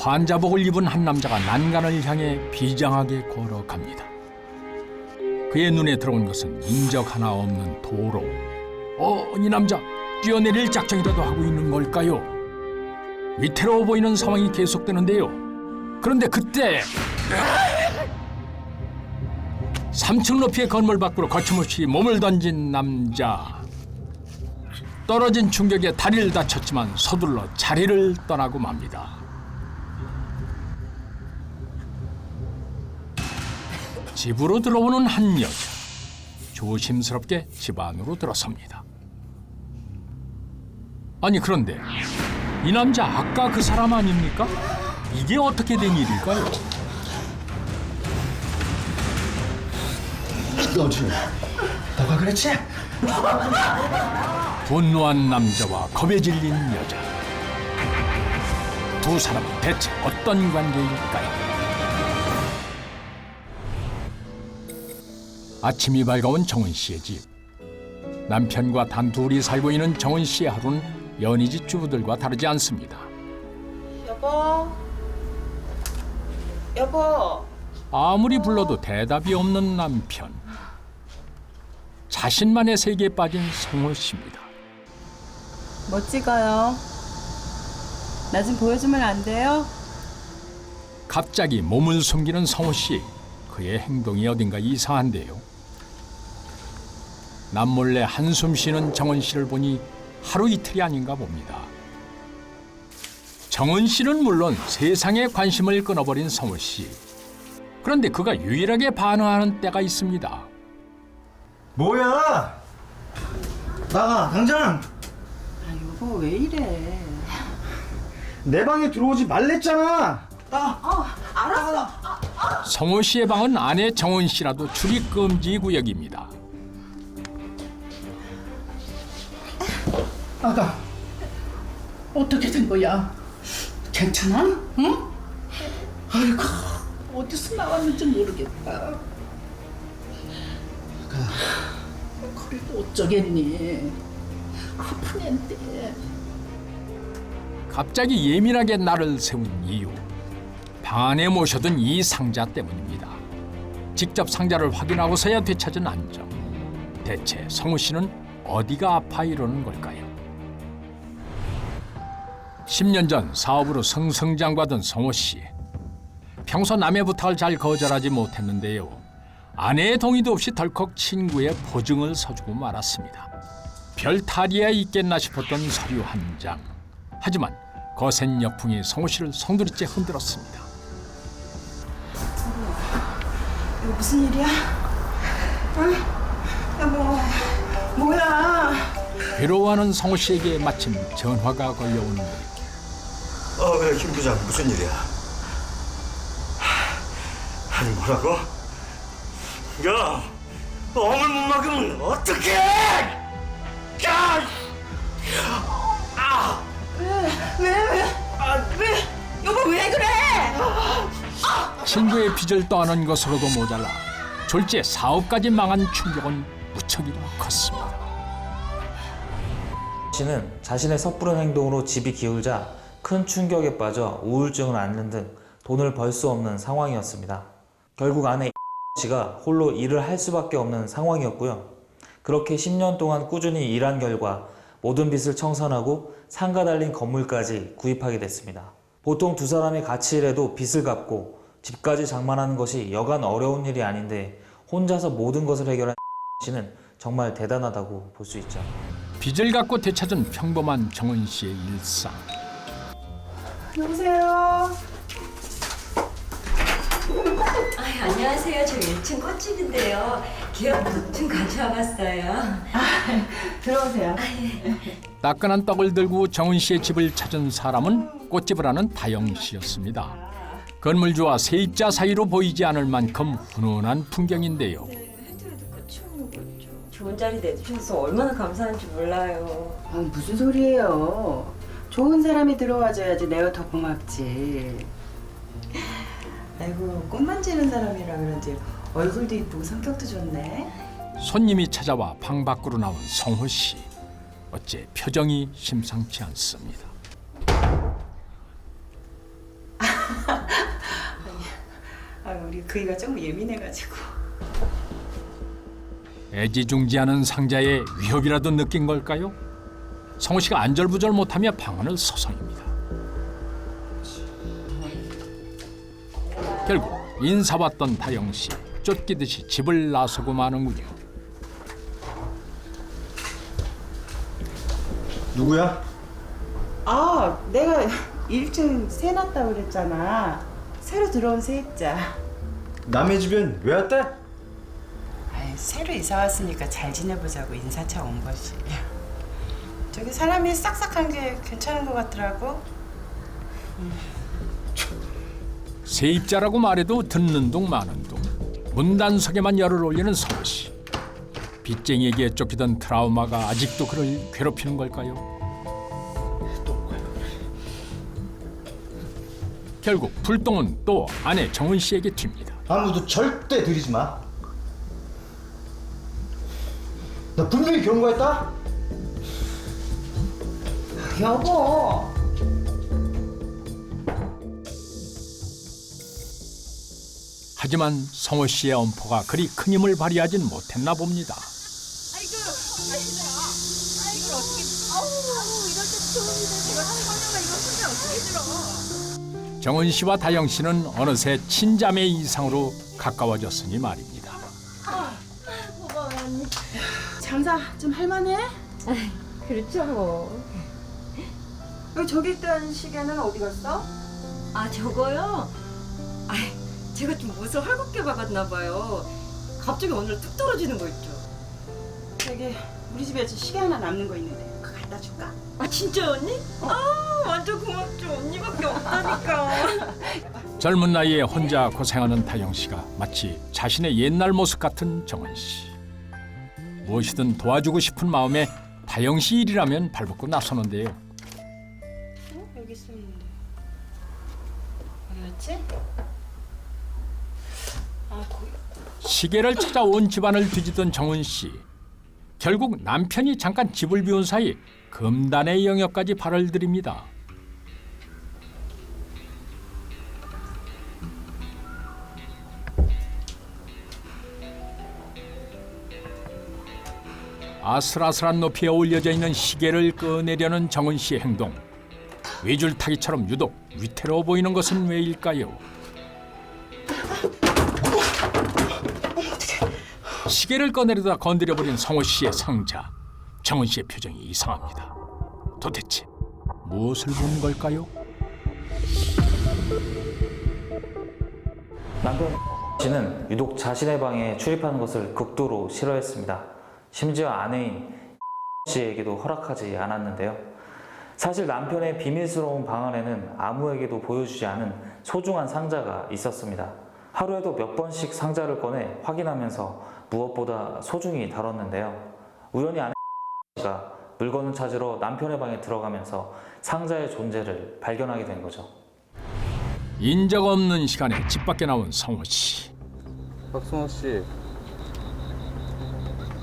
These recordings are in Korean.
환자복을 입은 한 남자가 난간을 향해 비장하게 걸어갑니다. 그의 눈에 들어온 것은 인적 하나 없는 도로. 이 남자 뛰어내릴 작정이라도 하고 있는 걸까요? 위태로워 보이는 상황이 계속되는데요. 그런데 그때 3층 높이의 건물 밖으로 거침없이 몸을 던진 남자. 떨어진 충격에 다리를 다쳤지만 서둘러 자리를 떠나고 맙니다. 집으로 들어오는 한 여자. 조심스럽게 집 안으로 들어섭니다. 아니 그런데 이 남자 아까 그 사람 아닙니까? 이게 어떻게 된 일일까요? 너지? 너가 그랬지? 분노한 남자와 겁에 질린 여자. 두 사람은 대체 어떤 관계일까요? 아침이 밝아온 정은 씨의 집. 남편과 단둘이 살고 있는 정은 씨의 하루는 연희집 주부들과 다르지 않습니다. 여보? 여보? 아무리 불러도 대답이 없는 남편. 자신만의 세계에 빠진 성호 씨입니다. 뭐 찍어요? 나 좀 보여주면 안 돼요? 갑자기 몸을 숨기는 성호 씨. 그의 행동이 어딘가 이상한데요. 남몰래 한숨 쉬는 정은 씨를 보니 하루 이틀이 아닌가 봅니다. 정은 씨는 물론 세상에 관심을 끊어버린 성호 씨. 그런데 그가 유일하게 반응하는 때가 있습니다. 뭐야? 나가 당장. 여보 왜 이래? 내 방에 들어오지 말랬잖아. 성호 씨의 방은 아내 정은 씨라도 출입 금지 구역입니다. 아가 어떻게 된 거야? 괜찮아? 응? 아이고 어디서 나왔는지 모르겠다. 그래도 어쩌겠니? 아픈 앤데. 갑자기 예민하게 나를 세운 이유. 방 안에 모셔둔 이 상자 때문입니다. 직접 상자를 확인하고서야 되찾은 안정. 대체 성우 씨는 어디가 아파 이러는 걸까요? 10년 전 사업으로 승승장구하던 성호 씨. 평소 남의 부탁을 잘 거절하지 못했는데요. 아내의 동의도 없이 덜컥 친구의 보증을 서주고 말았습니다. 별 탈이야 있겠나 싶었던 서류 한 장. 하지만 거센 역풍이 성호 씨를 송두리째 흔들었습니다. 이거 무슨 일이야? 응? 여보, 뭐야? 괴로워하는 성호 씨에게 마침 전화가 걸려오는데 그래 김 부장 무슨 일이야? 아니 뭐라고? 야 어물 못 막으면 어떡해? 야! 왜? 여보 왜 그래? 친구의 빚을 떠안은 것으로도 모자라 졸지에 사업까지 망한 충격은 무척이나 컸습니다. 씨는 자신의 섣부른 행동으로 집이 기울자 큰 충격에 빠져 우울증을 앓는 등 돈을 벌 수 없는 상황이었습니다. 결국 아내 씨가 홀로 일을 할 수밖에 없는 상황이었고요. 그렇게 10년 동안 꾸준히 일한 결과 모든 빚을 청산하고 상가 달린 건물까지 구입하게 됐습니다. 보통 두 사람이 같이 일해도 빚을 갚고 집까지 장만하는 것이 여간 어려운 일이 아닌데 혼자서 모든 것을 해결한 씨는 정말 대단하다고 볼 수 있죠. 빚을 갚고 되찾은 평범한 정은 씨의 일상. 여보세요? 안녕하세요. 저 1층 꽃집인데요. 기업도 좀 가져와 봤어요. 들어오세요. 따끈한 떡을 들고 정은 씨의 집을 찾은 사람은 꽃집을 하는 다영 씨였습니다. 건물주와 세입자 사이로 보이지 않을 만큼 훈훈한 풍경인데요. 좋은 자리 내주셔서 얼마나 감사한지 몰라요. 무슨 소리예요? 좋은 사람이 들어와줘야지 내가 더 고맙지. 아이고 꽃 만지는 사람이라 그런지 얼굴도 이쁘고 성격도 좋네. 손님이 찾아와 방 밖으로 나온 성호 씨. 어째 표정이 심상치 않습니다. 아, 우리 그이가 좀 예민해가지고. 애지중지하는 상자에 위협이라도 느낀 걸까요? 성호 씨가 안절부절 못하며 방안을 서성입니다. 결국 인사받던 다영 씨 쫓기듯이 집을 나서고 마는군요. 누구야? 아, 내가 1층 새 놨다고 그랬잖아. 새로 들어온 세입자. 남의 집엔 왜 왔대? 아이, 새로 이사 왔으니까 잘 지내보자고 인사차 온 거지. 저기 사람이 싹싹한 게 괜찮은 것 같더라고. 세입자라고 말해도 듣는 둥 마는 둥. 문단속에만 열을 올리는 성호 씨. 빚쟁이에게 쫓기던 트라우마가 아직도 그를 괴롭히는 걸까요? 결국 불똥은 또 아내 정은 씨에게 튑니다. 아무도 절대 들이지 마. 나 분명히 경고했다. 여보. 하지만 성호 씨의 엄포가 그리 큰 힘을 발휘하진 못했나 봅니다. 정은 씨와 다영 씨는 어느새 친자매 이상으로 가까워졌으니 말입니다. 장사 좀 할만해? 그렇죠 뭐. 저기 있던 시계는 어디 갔어? 아 저거요? 아 제가 좀 옷을 헐겁게 박았나 봐요. 갑자기 오늘 뚝 떨어지는 거 있죠. 저기 우리 집에 시계 하나 남는 거 있는데 그거 갖다 줄까? 아 진짜 언니? 아 완전 고맙죠. 언니밖에 없다니까. 젊은 나이에 혼자 고생하는 다영 씨가 마치 자신의 옛날 모습 같은 정은 씨. 무엇이든 도와주고 싶은 마음에 다영 씨 일이라면 발벗고 나서는데요. 여기 있었는데 어디였지? 아 거기. 시계를 찾아 온 집안을 뒤지던 정은 씨. 결국 남편이 잠깐 집을 비운 사이 금단의 영역까지 발을 들입니다. 아슬아슬한 높이에 올려져 있는 시계를 꺼내려는 정은 씨의 행동. 외줄타기처럼 유독 위태로워 보이는 것은 왜일까요? 시계를 꺼내려다 건드려버린 성호 씨의 상자. 정은 씨의 표정이 이상합니다. 도대체 무엇을 본 걸까요? 남편 씨는 유독 자신의 방에 출입하는 것을 극도로 싫어했습니다. 심지어 아내인 씨에게도 허락하지 않았는데요. 사실 남편의 비밀스러운 방 안에는 아무에게도 보여주지 않은 소중한 상자가 있었습니다. 하루에도 몇 번씩 상자를 꺼내 확인하면서 무엇보다 소중히 다뤘는데요. 우연히 아내 씨가 물건을 찾으러 남편의 방에 들어가면서 상자의 존재를 발견하게 된 거죠. 인적 없는 시간에 집 밖에 나온 성호 씨. 박성호 씨,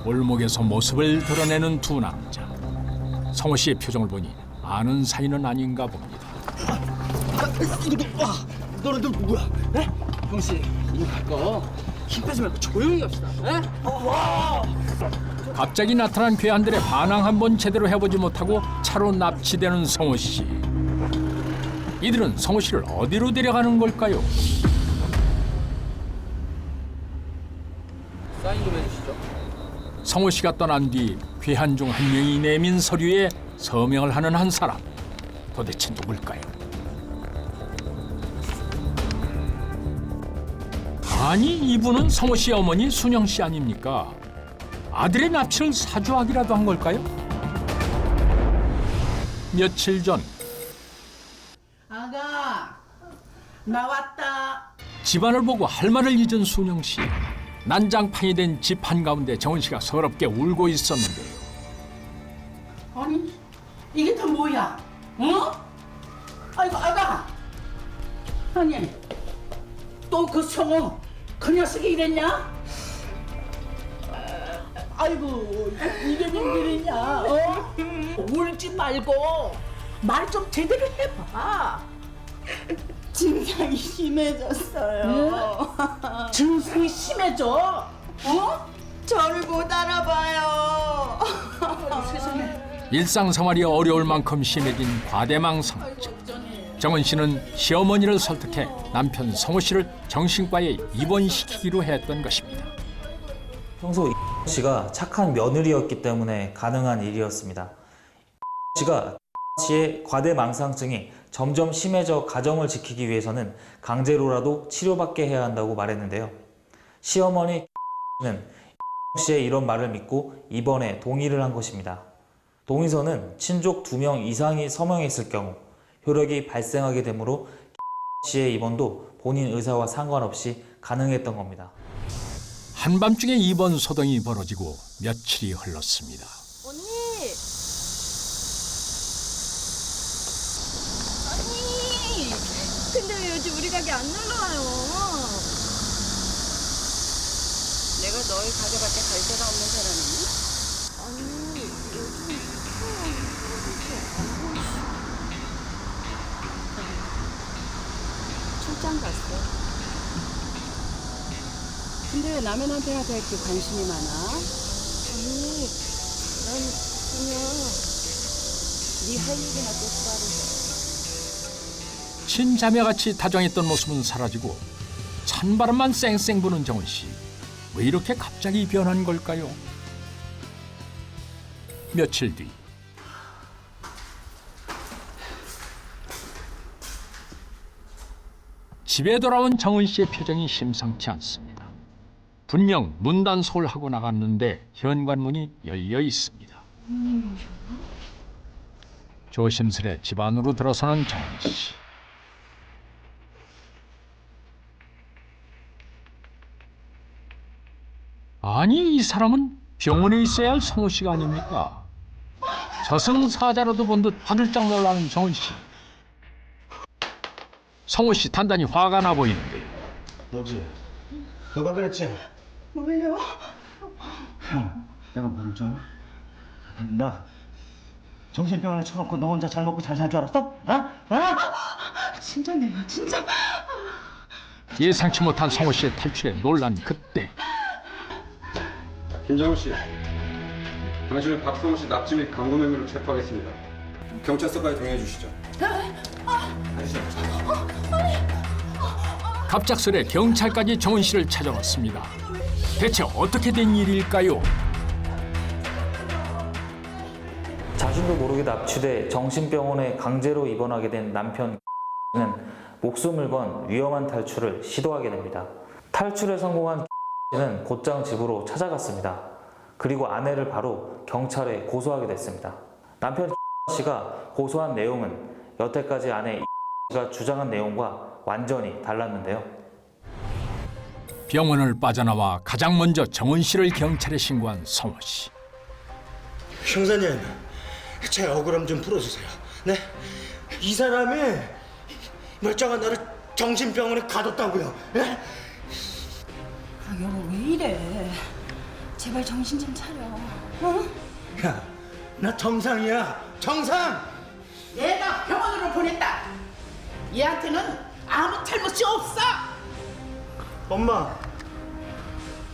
골목에서 모습을 드러내는 두 남자. 성호 씨의 표정을 보니 아는 사이는 아닌가 봅니다. 너는 누구야? 에? 형씨 이거 갈 거 힘 빼지 말고 조용히 합시다. 에? 갑자기 나타난 괴한들의 반항 한번 제대로 해보지 못하고 차로 납치되는 성호 씨. 이들은 성호 씨를 어디로 데려가는 걸까요? 사인 좀 해주시죠. 성호 씨가 떠난 뒤 괴한 중 한 명이 내민 서류에 서명을 하는 한 사람. 도대체 누굴까요? 아니 이분은 성호 씨의 어머니 순영 씨 아닙니까? 아들의 납치를 사주하기라도 한 걸까요? 며칠 전 아가 나왔다. 집안을 보고 할 말을 잊은 순영 씨. 난장판이 된 집 한가운데 정은 씨가 서럽게 울고 있었는데요. 아니 이게 다 뭐야? 어? 아이고 아가. 아니 또 그 성우 그 녀석이 이랬냐? 아이고 이게 웬일이냐? 어? 울지 말고 말 좀 제대로 해봐. 증상이 심해졌어요. 증상이 심해져? 저를 못 알아봐요. 일상생활이 어려울 만큼 심해진 과대망상증. 정은 씨는 시어머니를 설득해 남편 성호 씨를 정신과에 입원시키기로 했던 것입니다. 평소 씨가 착한 며느리였기 때문에 가능한 일이었습니다. 씨가 씨의 과대망상증이 점점 심해져 가정을 지키기 위해서는 강제로라도 치료받게 해야 한다고 말했는데요. 시어머니 는 씨의 이런 말을 믿고 입원에 동의를 한 것입니다. 동의서는 친족 2명 이상이 서명했을 경우 효력이 발생하게 되므로 씨의 입원도 본인 의사와 상관없이 가능했던 겁니다. 한밤중에 입원 소동이 벌어지고 며칠이 흘렀습니다. 언니! 언니! 근데 왜 요즘 우리 가게 안 놀러와요? 내가 널 가져갈 때 갈 데가 없는 사람이니? 아니, 요즘 출장 갔어. 근데 왜 남의 남편한테 이렇게 관심이 많아? 언니, 난 그냥 네 할 얘기나 똑바로 해. 친자매같이 다정했던 모습은 사라지고 찬바람만 쌩쌩 부는 정은 씨. 왜 이렇게 갑자기 변한 걸까요? 며칠 뒤 집에 돌아온 정은 씨의 표정이 심상치 않습니다. 분명 문단속을 하고 나갔는데 현관문이 열려 있습니다. 조심스레 집 안으로 들어서는 정은 씨. 아니, 이 사람은 병원에 있어야 할 성호 씨가 아닙니까? 저승사자로도 본 듯 화들짝 놀라는 정은 씨. 성호 씨 단단히 화가 나 보이는데요. 너지? 너가 그랬지? 왜요? 형, 내가 뭐를 줄 알아? 나 정신병원에 쳐놓고 너 혼자 잘 먹고 잘 살 줄 알았어? 진짜네요, 진짜. 예상치 못한 성호 씨의 탈출에 놀란 그때 김정우 씨, 당신을 박성호 씨 납치 및 강도 혐의로 체포하겠습니다. 경찰서까지 동행해 주시죠. 갑작스레 경찰까지 정은 씨를 찾아왔습니다. 대체 어떻게 된 일일까요? 자신도 모르게 납치돼 정신병원에 강제로 입원하게 된 남편은 목숨을 건 위험한 탈출을 시도하게 됩니다. 탈출에 성공한 씨는 곧장 집으로 찾아갔습니다. 그리고 아내를 바로 경찰에 고소하게 됐습니다. 남편 씨가 고소한 내용은 여태까지 아내 씨가 주장한 내용과 완전히 달랐는데요. 병원을 빠져나와 가장 먼저 정은 씨를 경찰에 신고한 성호 씨. 형사님, 제 억울함 좀 풀어주세요. 네? 이 사람이 멀쩡한 나를 정신병원에 가뒀다고요. 네? 아, 여보 왜 이래? 제발 정신 좀 차려. 야, 나 정상이야. 정상! 얘가 병원으로 보냈다. 얘한테는 아무 잘못이 없어.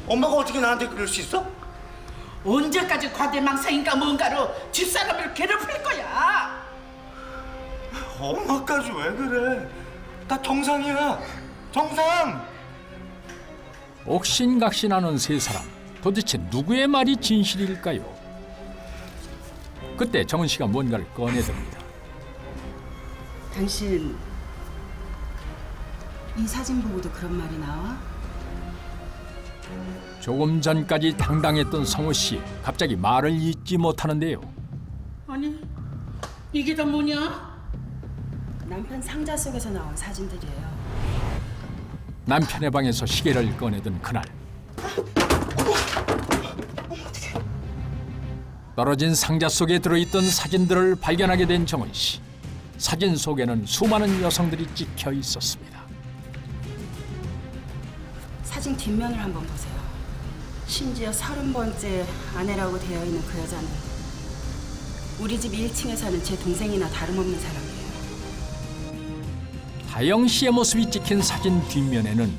엄마가 어떻게 나한테 그럴 수 있어? 언제까지 과대망상인가 뭔가로 집사람을 괴롭힐 거야. 엄마까지 왜 그래? 나 정상이야. 정상! 옥신각신하는 세 사람. 도대체 누구의 말이 진실일까요? 그때 정은 씨가 뭔가를 꺼내듭니다. 당신 이 사진 보고도 그런 말이 나와? 조금 전까지 당당했던 성호 씨. 갑자기 말을 잇지 못하는데요. 아니 이게 다 뭐냐? 남편 상자 속에서 나온 사진들이에요. 남편의 방에서 시계를 꺼내던 그날. 떨어진 상자 속에 들어있던 사진들을 발견하게 된 정은 씨. 사진 속에는 수많은 여성들이 찍혀 있었습니다. 사진 뒷면을 한번 보세요. 심지어 30번째 아내라고 되어 있는 그 여자는 우리 집 1층에 사는 제 동생이나 다름없는 사람이에요. 다영 씨의 모습이 찍힌 사진 뒷면에는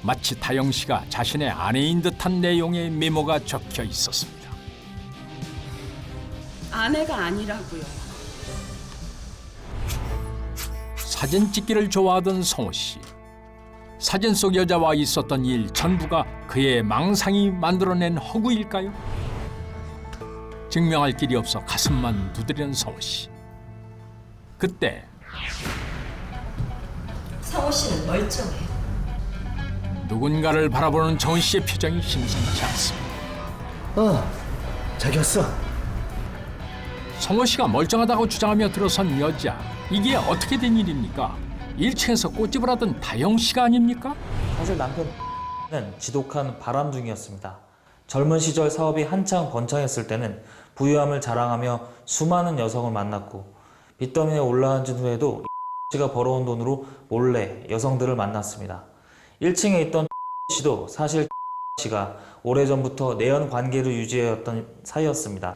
마치 다영 씨가 자신의 아내인 듯한 내용의 메모가 적혀 있었습니다. 아내가 아니라고요. 사진 찍기를 좋아하던 성호 씨. 사진 속 여자와 있었던 일 전부가 그의 망상이 만들어낸 허구일까요? 증명할 길이 없어 가슴만 두드리는 성호 씨. 그때 성호 씨는 멀쩡해. 누군가를 바라보는 정은 씨의 표정이 심상치 않습니다. 자기였어. 성호 씨가 멀쩡하다고 주장하며 들어선 여자. 이게 어떻게 된 일입니까? 1층에서 꽃집을 하던 다영 씨가 아닙니까? 사실 남편은 지독한 바람둥이였습니다. 젊은 시절 사업이 한창 번창했을 때는 부유함을 자랑하며 수많은 여성을 만났고 빚더미에 올라앉은 후에도 씨가 벌어온 돈으로 몰래 여성들을 만났습니다. 1층에 있던 씨도 사실 씨가 오래전부터 내연 관계를 유지해왔던 사이였습니다.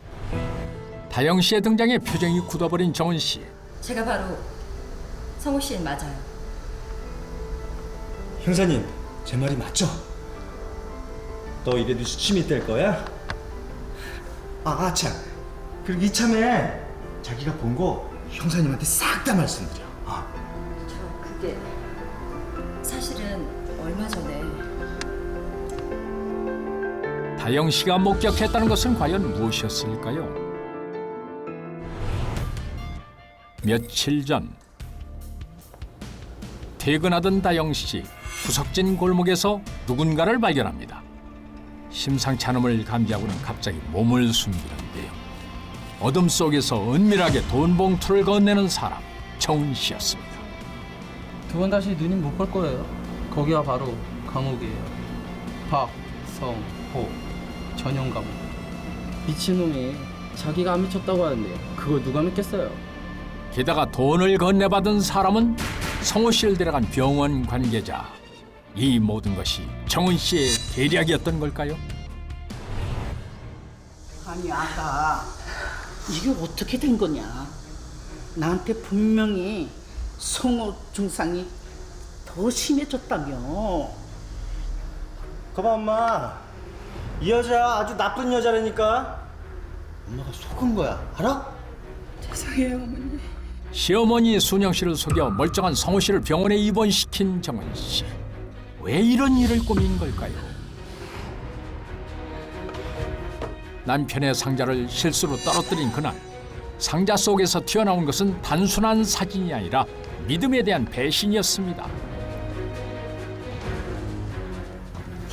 다영 씨의 등장에 표정이 굳어버린 정은 씨. 제가 바로 성호 씨는 맞아요. 형사님, 제 말이 맞죠? 너 이래도 수침이 될 거야? 참. 그리고 이참에 자기가 본 거 형사님한테 싹 다 말씀드려. 저 그게 사실은 얼마 전에 다영 씨가 목격했다는 것은 과연 무엇이었을까요? 며칠 전 퇴근하던 다영 씨, 구석진 골목에서 누군가를 발견합니다. 심상치 않음을 감지하고는 갑자기 몸을 숨기는데요. 어둠 속에서 은밀하게 돈 봉투를 건네는 사람, 정은 씨였습니다. 두 번 다시 누님 못 볼 거예요. 거기가 바로 감옥이에요. 박성호 전용 감옥. 미친놈이 자기가 안 미쳤다고 하는데 그걸 누가 믿겠어요? 게다가 돈을 건네받은 사람은 성호 씨를 데려간 병원 관계자. 이 모든 것이 정은 씨의 계략이었던 걸까요? 아니 아가 이게 어떻게 된 거냐? 나한테 분명히 성호 증상이 더 심해졌다며. 거봐 엄마, 이 여자 아주 나쁜 여자라니까. 엄마가 속은 거야, 알아? 죄송해요 어머니. 시어머니 순영 씨를 속여 멀쩡한 성호 씨를 병원에 입원시킨 정은 씨. 왜 이런 일을 꾸민 걸까요? 남편의 상자를 실수로 떨어뜨린 그날, 상자 속에서 튀어나온 것은 단순한 사진이 아니라 믿음에 대한 배신이었습니다.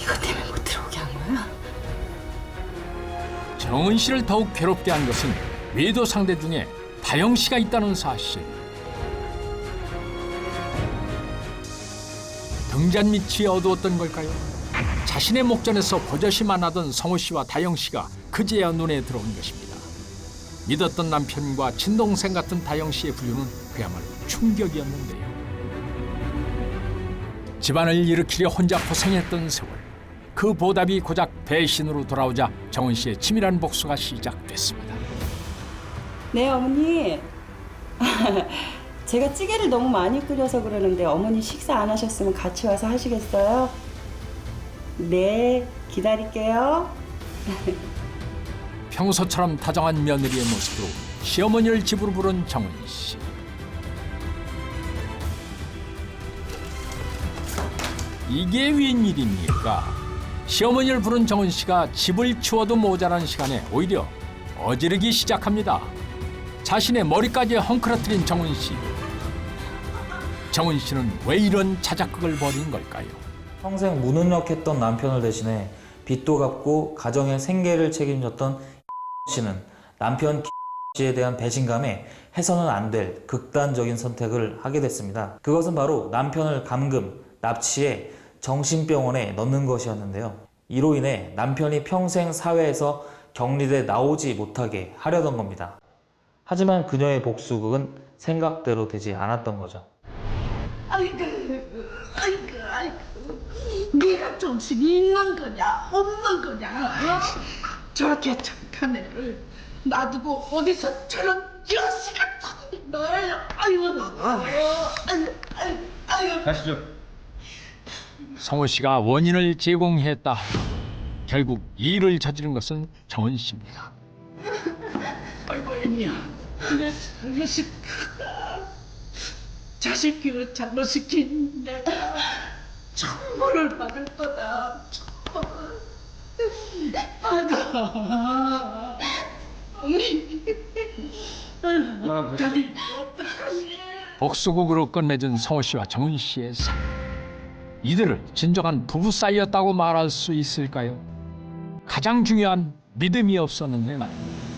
이것 때문에 못 들어오게 한 거야? 정은 씨를 더욱 괴롭게 한 것은 외도 상대 중에 다영 씨가 있다는 사실. 등잔 밑이 어두웠던 걸까요? 자신의 목전에서 버젓이 만나던 성호 씨와 다영 씨가 그제야 눈에 들어온 것입니다. 믿었던 남편과 친동생 같은 다영 씨의 부류는 그야말로 충격이었는데요. 집안을 일으키려 혼자 고생했던 세월. 그 보답이 고작 배신으로 돌아오자 정은 씨의 치밀한 복수가 시작됐습니다. 네 어머니. 제가 찌개를 너무 많이 끓여서 그러는데 어머니 식사 안 하셨으면 같이 와서 하시겠어요? 네, 기다릴게요. 평소처럼 다정한 며느리의 모습으로 시어머니를 집으로 부른 정은 씨. 이게 웬일입니까? 시어머니를 부른 정은 씨가 집을 치워도 모자란 시간에 오히려 어지르기 시작합니다. 자신의 머리까지 헝클어뜨린 정은 씨. 정은 씨는 왜 이런 자작극을 벌인 걸까요? 평생 무능력했던 남편을 대신해 빚도 갚고 가정의 생계를 책임졌던 씨는 남편 씨에 대한 배신감에 해서는 안 될 극단적인 선택을 하게 됐습니다. 그것은 바로 남편을 감금, 납치해 정신병원에 넣는 것이었는데요. 이로 인해 남편이 평생 사회에서 격리돼 나오지 못하게 하려던 겁니다. 하지만 그녀의 복수극은 생각대로 되지 않았던 거죠. 아이고, 네가 정신이 있는 거냐, 없는 거냐? 어? 저렇게 착한 애를 놔두고 어디서 저런 여시 같은 널, 아이고, 아이고, 아이고, 가시죠. 성호 씨가 원인을 제공했다. 결국 일을 저지른 것은 정은 씨입니다. 아이고 애미야, 내 잘못이 크다. 자식 키우는 잘못시킨 내가 천벌을 받을 거다. 천벌. 받아. 언니. 어떡하니? 복수극으로 끝맺은 성호 씨와 정은 씨의 삶. 이들을 진정한 부부 사이였다고 말할 수 있을까요? 가장 중요한 믿음이 없었는데 말입니다.